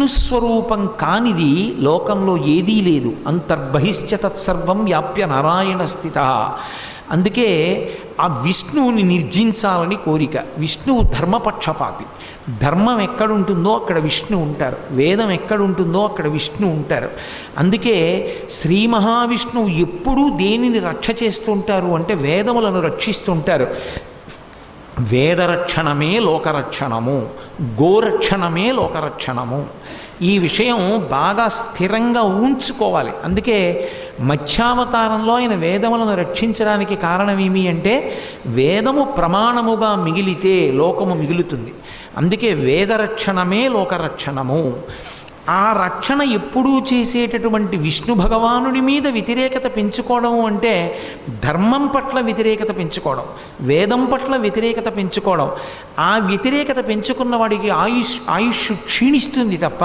విష్ణుస్వరూపం కానిది లోకంలో ఏదీ లేదు. అంతర్బహిశ్చ తత్సర్వం వ్యాప్య నారాయణ స్థిత. అందుకే ఆ విష్ణువుని నిర్జించాలని కోరిక. విష్ణువు ధర్మపక్షపాతి. ధర్మం ఎక్కడుంటుందో అక్కడ విష్ణు ఉంటారు, వేదం ఎక్కడుంటుందో అక్కడ విష్ణు ఉంటారు. అందుకే శ్రీ మహావిష్ణువు ఎప్పుడూ దేనిని రక్ష చేస్తుంటారు అంటే వేదములను రక్షిస్తుంటారు. వేదరక్షణమే లోకరక్షణము, గోరక్షణమే లోకరక్షణము. ఈ విషయం బాగా స్థిరంగా ఉంచుకోవాలి. అందుకే మత్స్యావతారంలో ఆయన వేదములను రక్షించడానికి కారణమేమి అంటే వేదము ప్రమాణముగా మిగిలితే లోకము మిగులుతుంది. అందుకే వేదరక్షణమే లోకరక్షణము. ఆ రక్షణ ఎప్పుడూ చేసేటటువంటి విష్ణు భగవానుడి మీద వ్యతిరేకత పెంచుకోవడం అంటే ధర్మం పట్ల వ్యతిరేకత పెంచుకోవడం, వేదం పట్ల వ్యతిరేకత పెంచుకోవడం. ఆ వ్యతిరేకత పెంచుకున్న వాడికి ఆయుష్ క్షీణిస్తుంది తప్ప